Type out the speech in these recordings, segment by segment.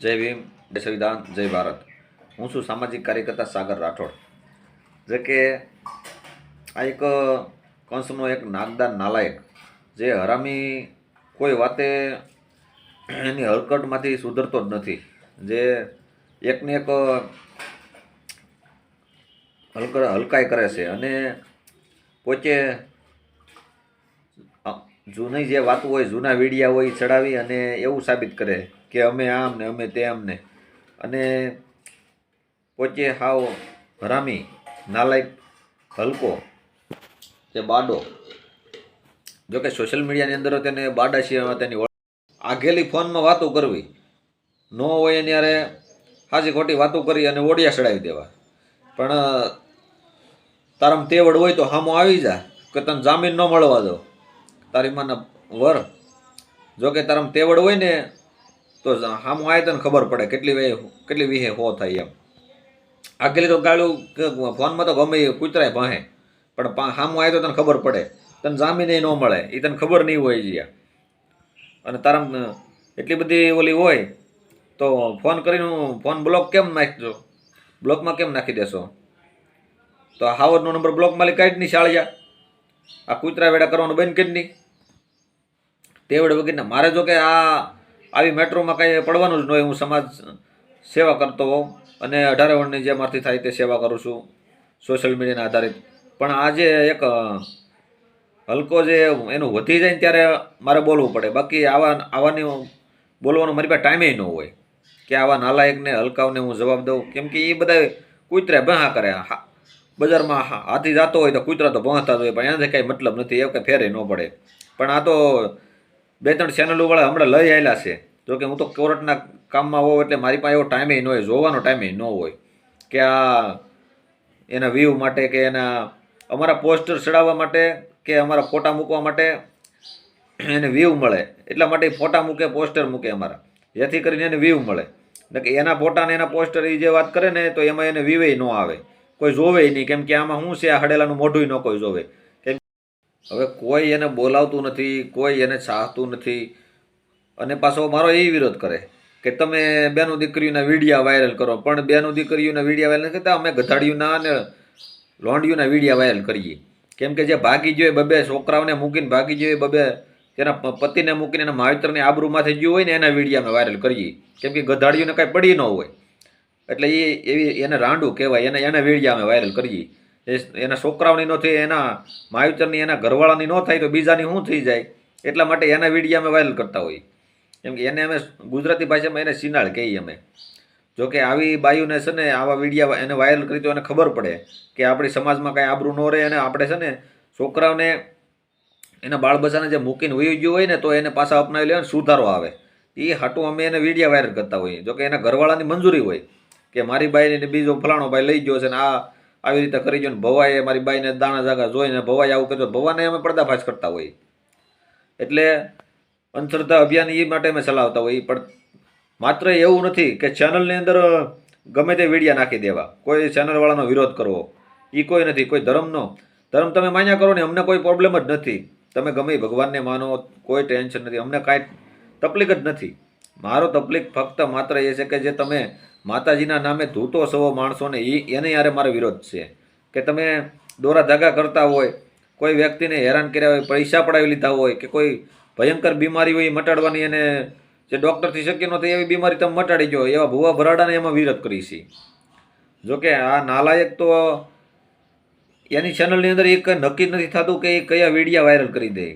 જય ભીમ, જય સંવિધાન, જય ભારત. હું છું સામાજિક કાર્યકર્તા સાગર રાઠોડ. જે કે આ એક કંસનો એક નાગદાર નાલાયક, જે હરામી કોઈ વાતે એની હરકતમાંથી સુધરતો જ નથી. જે એકને એક હલકાઈ કરે છે અને પોતે જૂની જે વાતો હોય, જૂના વીડિયા હોય ચડાવી અને એવું સાબિત કરે કે અમે આમ ને અમે તેમ ને, અને પોતે હાવ હરામી નાલાયક હલકો તે બાડો. જોકે સોશિયલ મીડિયાની અંદર તેને બાડા છે તેની આગેલી ફોનમાં વાતો કરવી ન હોય એની યારે હાજી ખોટી વાતો કરી અને ઓડિયા ચડાવી દેવા. પણ તારામાં તેવડ હોય તો હામો આવી જા કે તને જામીન ન મળવા દો તારી માના વર. જોકે તારામાં તેવડ હોય ને તો હામો આવે તને ખબર પડે કેટલી વિહે હો થાય એમ. આગેલી તો ગાળું ફોનમાં તો ગમે કૂતરાય ભાહે, પણ હામો આવે તો તને ખબર પડે, તને જામીન ન મળે, એ તને ખબર નહીં હોય જ્યાં. અને તારા એટલી બધી ઓલી હોય તો ફોન કરીને ફોન બ્લોક કેમ નાખજો, બ્લોકમાં કેમ નાખી દેશો? તો હાવરનો નંબર બ્લોકમાં લઈ કાઢી નહીં શાળિયા, આ કૂતરા વેડા કરવાનું બંધ કરી નહીં. તેવડ વગરના મારે જો કે આવી મેટ્રોમાં કાંઈ પડવાનું જ ન હોય. હું સમાજ સેવા કરતો હોઉં અને 18 વર્ષની જે મારથી થાય તે સેવા કરું છું સોશિયલ મીડિયાના આધારિત. પણ આજે એક હલકો જે એનું વધી જાય ને ત્યારે મારે બોલવું પડે. બાકી આવાની બોલવાનો મારી પાસે ટાઈમે ન હોય કે આવા નાલાયકને હલકાવને હું જવાબ દઉં. કેમ કે એ બધા કૂતરા ભહા કરે. બજારમાં હાથી જતો હોય તો કૂતરા તો ભણતા જ હોય, પણ એનાથી કાંઈ મતલબ નથી, એવું કંઈ ફેરે ન પડે. પણ આ તો 2-3 ચેનલોવાળા હમણાં લઈ આવેલા છે. જોકે હું તો કોર્ટના કામમાં હોઉં એટલે મારી પાસે એવો ટાઈમે ન હોય, જોવાનો ટાઈમે ન હોય કે આ એના વ્યૂ માટે કે એના અમારા પોસ્ટર ચડાવવા માટે કે અમારા ફોટા મૂકવા માટે એને વ્યૂ મળે, એટલા માટે ફોટા મૂકે, પોસ્ટર મૂકે અમારા, જેથી કરીને એને વ્યૂ મળે. કે એના ફોટા ને એના પોસ્ટર એ જે વાત કરે ને તો એમાં એને વ્યૂ ન આવે, કોઈ જોવે નહીં. કેમ કે આમાં શું છે, આ હડેલાનું મોઢું ન કોઈ જોવે. કેમ હવે કોઈ એને બોલાવતું નથી, કોઈ એને ચાહતું નથી. અને પાછો મારો એ વિરોધ કરે કે તમે બેનું દીકરીઓના વિડીયા વાયરલ કરો. પણ બેનું દીકરીઓના વિડીયા વાયરલ નથી કરતા, અમે ગધાડીઓના અને લોંડીઓના વિડીયા વાયરલ કરીએ. કેમ કે જે ભાગી જોઈએ, બબે છોકરાઓને મૂકીને ભાગી જોઈએ, બબે તેના પતિને મૂકીને એના માવતરની આબરૂમાંથી ગયું હોય ને એના વિડીયા અમે વાયરલ કરીએ. કેમ કે ગધાડીઓને કાંઈ પડી ન હોય એટલે એને રાંડું કહેવાય. એના વિડીયા અમે વાયરલ કરીએ. એના છોકરાઓની ન થાય, એના માવતરની, એના ઘરવાળાની ન થાય તો બીજાની શું થઈ જાય, એટલા માટે એના વિડીયા અમે વાયરલ કરતા હોઈએ. કેમ કે એને અમે ગુજરાતી ભાષામાં એને સિનાળ કહીએ અમે. જોકે આવી બાયુને છે ને આવા વિડીયા એને વાયરલ કરી તો એને ખબર પડે કે આપણી સમાજમાં કાંઈ આબરૂ ન રહે. અને આપણે છે ને છોકરાઓને એના બાળ બચ્ચાને જે મૂકીને વહી ગયું હોય ને તો એને પાછા અપનાવી લેવા, સુધારો આવે. એ હાટું અમે એને વિડીયા વાયરલ કરતા હોઈએ. જોકે એના ઘરવાળાની મંજૂરી હોય કે મારી બાઈને બીજો ફલાણો ભાઈ લઈ ગયો છે ને આવી રીતે કરી ગયો ને ભવાએ મારી બાઈને દાણા જાગા જોઈને ભવાએ આવું કર્યું, ભવાને અમે પડદાફાશ કરતા હોઈએ. એટલે અંધશ્રદ્ધા અભિયાન એ માટે અમે ચલાવતા હોઈએ. પણ માત્ર એવું નથી કે ચેનલની અંદર ગમે તે વિડીયા નાખી દેવા, કોઈ ચેનલવાળાનો વિરોધ કરવો, એ કોઈ નથી. કોઈ ધર્મ તમે માન્યા કરો ને, અમને કોઈ પ્રોબ્લેમ જ નથી. તમે ગમે ભગવાનને માનો, કોઈ ટેન્શન નથી, અમને કાંઈ તકલીફ જ નથી. મારો તકલીફ ફક્ત માત્ર એ છે કે જે તમે માતાજીના નામે ધૂતો સવો માણસોને, એને યારે મારો વિરોધ છે. કે તમે દોરા ધાગા કરતા હોય, કોઈ વ્યક્તિને હેરાન કર્યા હોય, પૈસા પડાવી લીધા હોય, કે કોઈ ભયંકર બીમારી હોય મટાડવાની એને જે ડૉક્ટરથી શક્ય ન થાય એવી બીમારી તમે મટાડી ગયો, એવા ભૂવા ભરાડાને એમાં વિરોધ કરી છે. જોકે આ નાલાયક તો એની ચેનલની અંદર એક નક્કી નથી થતું કે એ કયા વિડીયા વાયરલ કરી દે.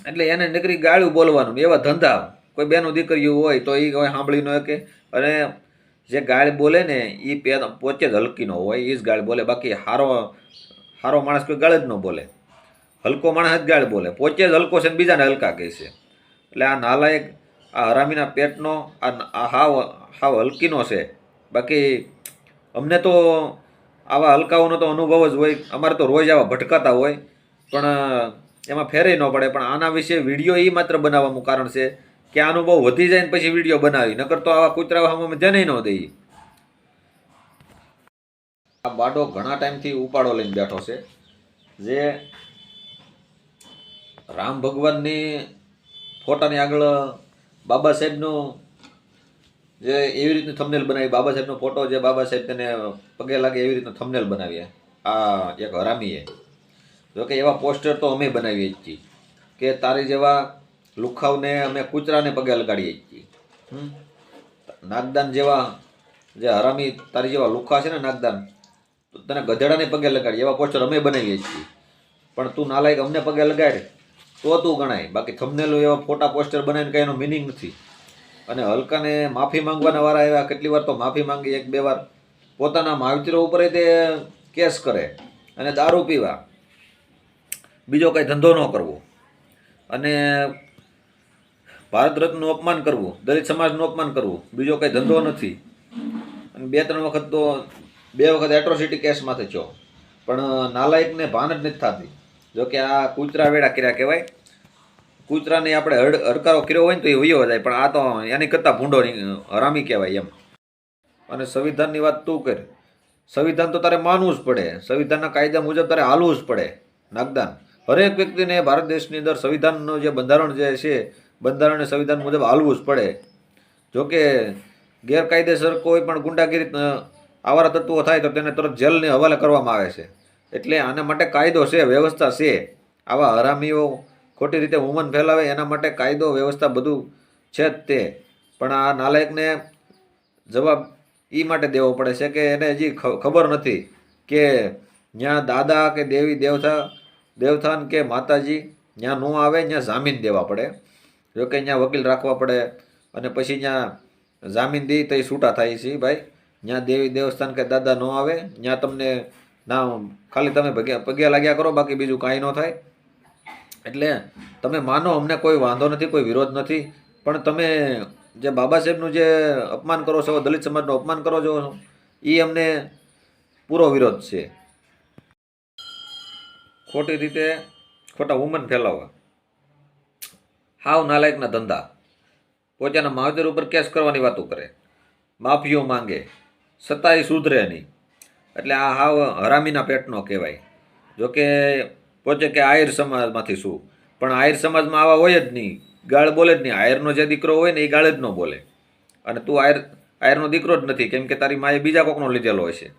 એટલે એને નકરી ગાળું બોલવાનું એવા ધંધા. કોઈ બેનું દીકરીઓ હોય તો એ કોઈ સાંભળી ન શકે. અને જે ગાળ બોલે ને એ પોતે જ હલકીનો હોય, એ જ ગાળ બોલે. બાકી હારો માણસ કોઈ ગાળ જ ન બોલે, હલકો માણસ જ ગાળ બોલે. પોતે જ હલકો છે ને બીજાને હલકા કહે છે. એટલે આ નાલાયક, આ હરામીના પેટનો આ હાવ હલકીનો છે. બાકી અમને તો આવા હલકાઓનો તો અનુભવ જ હોય. અમારે તો રોજ આવા ભટકાતા હોય, પણ એમાં ફેરે ન પડે. પણ આના વિશે વિડીયો એ માત્ર બનાવવાનું કારણ છે કે આ અનુભવ વધી જાય ને પછી વિડીયો બનાવી, નકર તો આવા કૂતરા અમે ધ્યાન ન દઈએ. આ બાડો ઘણા ટાઈમથી ઉપાડો લઈને બેઠો છે. જે રામ ભગવાનની ફોટાની આગળ બાબા સાહેબનું જે એવી રીતની થંબનેલ બનાવી, બાબા સાહેબનો ફોટો જે બાબા સાહેબ તેને પગે લાગે એવી રીતનું થંબનેલ બનાવીએ આ એક હરામીએ. જોકે એવા પોસ્ટર તો અમે બનાવીએ જ છીએ કે તારી જેવા લુખાવને અમે કૂતરાને પગે લગાડીએ જ છીએ. નાગદાન જેવા જે હરામી તારી જેવા લુખા છે ને નાગદાન, તો તને ગધેડાને પગે લગાડીએ એવા પોસ્ટર અમે બનાવીએ જ છીએ. પણ તું નાલાયક અમને પગે લગાડ તો તું ગણાય, બાકી થંબનેલો એવા ફોટા પોસ્ટર બનાવીને કંઈ એનો મિનિંગ નથી. અને હલકાને માફી માંગવાના વાળા આવ્યા, કેટલી વાર તો માફી માંગી, 1-2 વાર પોતાના માવતરો ઉપર તે કેસ કરે અને દારૂ પીવા, બીજો કંઈ ધંધો ન કરવો અને ભારત રત્નનું અપમાન કરવું, દલિત સમાજનું અપમાન કરવું, બીજો કંઈ ધંધો નથી. અને 2-3 વખત તો 2 વખત એટ્રોસિટી કેસમાં થયો, પણ નાલાયકને ભાન જ નથી થતી. જોકે આ કૂતરા વેડા કર્યા કહેવાય. કૂતરાને આપણે હડકારો કર્યો હોય ને તો એ વયો જાય, પણ આ તો એની કરતાં ભૂંડો હરામી કહેવાય એમ. અને સંવિધાનની વાત તું કર, સંવિધાન તો તારે માનવું જ પડે, સંવિધાનના કાયદા મુજબ તારે હાલવું જ પડે. નાગદાન હરેક વ્યક્તિને ભારત દેશની અંદર સંવિધાનનું જે બંધારણ જે છે, બંધારણ સંવિધાન મુજબ હાલવું જ પડે. જોકે ગેરકાયદેસર કોઈ પણ ગુંડાગીરી આવારા તત્વો થાય તો તેને તરત જેલને હવાલે કરવામાં આવે છે. એટલે આના માટે કાયદો છે, વ્યવસ્થા છે. આવા હરામીઓ ખોટી રીતે હુમન ફેલાવે એના માટે કાયદો વ્યવસ્થા બધું છે જ તે. પણ આ નાલાયકને જવાબ એ માટે દેવો પડે છે કે એને હજી ખબર નથી કે ત્યાં દાદા કે દેવી દેવથાન કે માતાજી ત્યાં ન આવે, ત્યાં જામીન દેવા પડે. જોકે ત્યાં વકીલ રાખવા પડે અને પછી ત્યાં જામીન દઈ તો એ છૂટા થાય છે ભાઈ. ત્યાં દેવી દેવસ્થાન કે દાદા ન આવે, ત્યાં તમને ના ખાલી તમે પગે લાગ્યા કરો, બાકી બીજું કાંઈ ન થાય. એટલે તમે માનો, અમને કોઈ વાંધો નથી, કોઈ વિરોધ નથી, પણ તમે જે બાબા સાહેબનું જે અપમાન કરો છો, દલિત સમાજનું અપમાન કરો છો, એ અમને પૂરો વિરોધ છે. ખોટી રીતે ખોટા વુમન ફેલાવવા, હાવ નાલાયકના ધંધા, પોતાના માવતર ઉપર કેસ કરવાની વાતો કરે, માફીઓ માંગે, છતાંય સુધરે નહીં. એટલે આ હાવ હરામીના પેટનો કહેવાય. જોકે પોતે કે આહિર સમાજમાંથી શું, પણ આહિર સમાજમાં આવા હોય જ નહીં, ગાળ બોલે જ નહીં. આહિરનો જે દીકરો હોય ને એ ગાળ જ ન બોલે. અને તું આહિરનો દીકરો જ નથી, કેમ કે તારી માએ બીજા કોકનો લીધેલો હોય છે.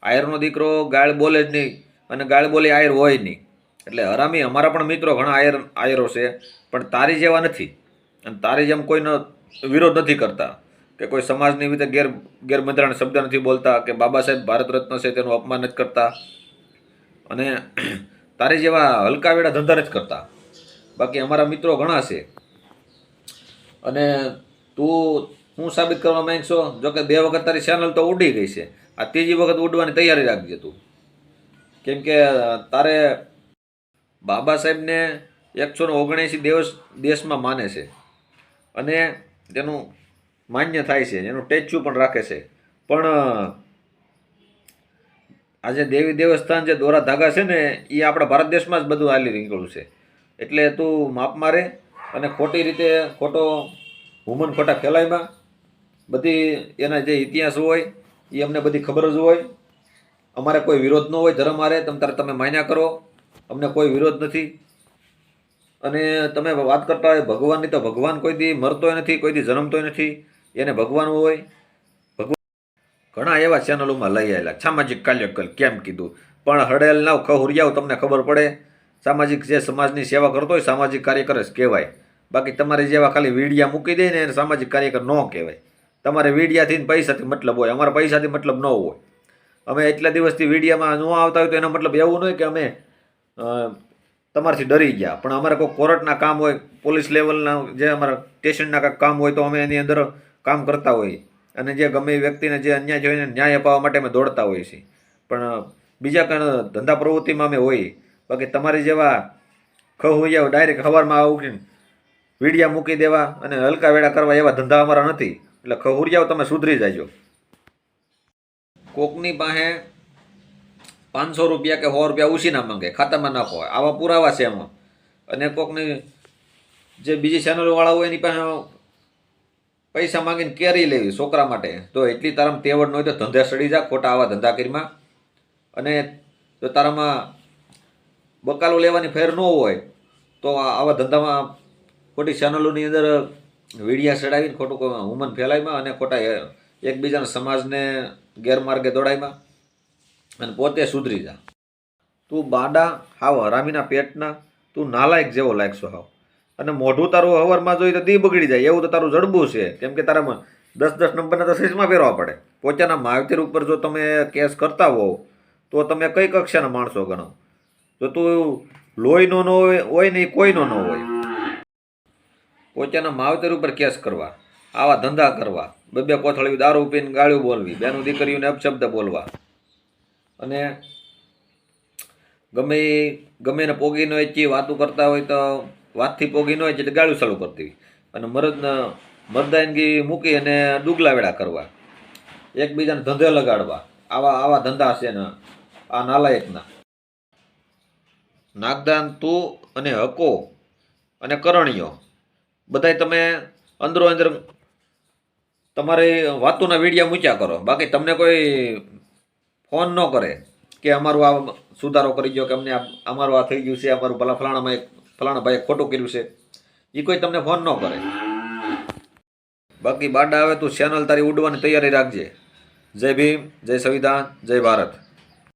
આહિરનો દીકરો ગાળ બોલે જ નહીં, અને ગાળ બોલી આહિર હોય નહીં. એટલે હરામી અમારા પણ મિત્રો ઘણા આહિરો છે, પણ તારી જેવા નથી. અને તારી જેમ કોઈનો વિરોધ નથી કરતા, કે કોઈ સમાજની રીતે ગેરબંધારણ શબ્દ નથી બોલતા, કે બાબા સાહેબ ભારત રત્ન છે તેનું અપમાન નથી કરતા, અને તારી જેવા હલકા વેડા ધંધા નથી કરતા. બાકી અમારા મિત્રો ઘણા છે. અને તું હું સાબિત કરવા માંગશો? જોકે 2 વખત તારી ચેનલ તો ઉડી ગઈ છે, આ 3જી વખત ઉડવાની તૈયારી રાખજે તું. કેમ કે તારે બાબા સાહેબને 179 દેશમાં માને છે અને તેનું માન્ય થાય છે, એનું સ્ટેચ્યુ પણ રાખે છે. પણ આજે દેવી દેવસ્થાન જે દોરા ધાગા છે ને, એ આપણા ભારત દેશમાં જ બધું હાલી નીકળ્યું છે. એટલે તું માપ મારે અને ખોટી રીતે ખોટો હુમન ખોટા ફેલાયમાં બધી એના જે ઇતિહાસ હોય એ અમને બધી ખબર જ હોય. અમારે કોઈ વિરોધ ન હોય, ધર્મ હારે તમે માન્યા કરો, અમને કોઈ વિરોધ નથી. અને તમે વાત કરતા હોય ભગવાનની, તો ભગવાન કોઈ દી મરતોય નથી, કોઈ દી જન્મતોય નથી, એને ભગવાન હોય. ઘણા એવા ચેનલોમાં લઈ આવેલા સામાજિક કાર્યકર કેમ કીધું, પણ હડેલ ના ખહુરિયાઓ તમને ખબર પડે. સામાજિક જે સમાજની સેવા કરતો હોય સામાજિક કાર્યકર જ કહેવાય. બાકી તમારે જેવા ખાલી વીડિયા મૂકી દે ને એને સામાજિક કાર્યકર ન કહેવાય. તમારે વીડિયાથી પૈસાથી મતલબ હોય, અમારા પૈસાથી મતલબ ન હોય. અમે એટલા દિવસથી વીડિયામાં ન આવતા હોય તો એનો મતલબ એવું નહીં કે અમે તમારાથી ડરી ગયા. પણ અમારે કોઈ કોર્ટના કામ હોય, પોલીસ લેવલના જે અમારા સ્ટેશનના કાંઈક કામ હોય તો અમે એની અંદર કામ કરતા હોઈએ. અને જે ગમે એ વ્યક્તિને જે અન્યાય જોઈને ન્યાય અપાવવા માટે અમે દોડતા હોઈએ છીએ. પણ બીજા કંઈ ધંધા પ્રવૃત્તિમાં અમે હોઈએ. બાકી તમારી જેવા ખહુરિયાઓ ડાયરેક્ટ સવારમાં ઉઠીને વીડિયા મૂકી દેવા અને હલકા વેડા કરવા એવા ધંધા અમારા નથી. એટલે ખહુરિયાઓ તમે સુધરી જાજો. કોકની પાસે 500 રૂપિયા કે 100 રૂપિયા ઉછીના માંગે, ખાતામાં નાખો, આવા પુરાવા છે એમાં. અને કોકની જે બીજી ચેનલોવાળા હોય એની પાસે પૈસા માંગીને કેરી લેવી છોકરા માટે, તો એટલી તારામાં તેવડ ન હોય તો ધંધે સડી જા, ખોટા આવા ધંધા કરીમાં. અને જો તારામાં બકાલો લેવાની ફેર ન હોય તો આવા ધંધામાં ખોટી ચેનલોની અંદર વીડિયા ચડાવીને ખોટું હુમન ફેલાયમાં અને ખોટા એકબીજાના સમાજને ગેરમાર્ગે દોડાયમાં અને પોતે સુધરી જા. તું બાડા હાવ હરામીના પેટના, તું નાલાયક જેવો લાગશો હાવ. અને મોઢું તારું હવારમાં જોઈ તો દી બગડી જાય એવું તો તારું જડબું છે. કેમ કે તારામાં 10-10 નંબરના તો ચશ્મા પહેરવા પડે. પોતાના માવતર ઉપર જો તમે કેસ કરતા હોવ તો તમે કઈ કક્ષાના માણસો ગણો? જો તું લોહીનો ન હોય ને કોઈનો ન હોય. પોતાના માવતર ઉપર કેસ કરવા, આવા ધંધા કરવા, બે કોથળી દારૂ પીને ગાળ્યું બોલવી, બેનું દીકરીઓને અપશબ્દ બોલવા, અને ગમે એને પોગી ન હોય વાતું કરતા હોય તો વાતથી પોગી ન હોય એટલે ગાળું ચાલુ કરતી, અને મરદાનગી મૂકી અને ડુગલા વેડા કરવા, એકબીજાને ધંધે લગાડવા. આવા ધંધા છે ને આ નાલાયકના. નાગદાન તું અને હકો અને કરણીયો બધાય તમે અંદરો અંદર તમારે વાતોના વિડીયા મૂક્યા કરો. બાકી તમને કોઈ ફોન ન કરે કે અમારું આ સુધારો કરી ગયો, કે અમને અમારું આ થઈ ગયું છે, અમારું ફલાણા ભાઈએ ખોટું કર્યું છે, એ કોઈ તમને ફોન ન કરે. બાકી બાડા આવે તું ચેનલ તારી ઉડવાની તૈયારી રાખજે. જય ભીમ, જય સંવિધાન, જય ભારત.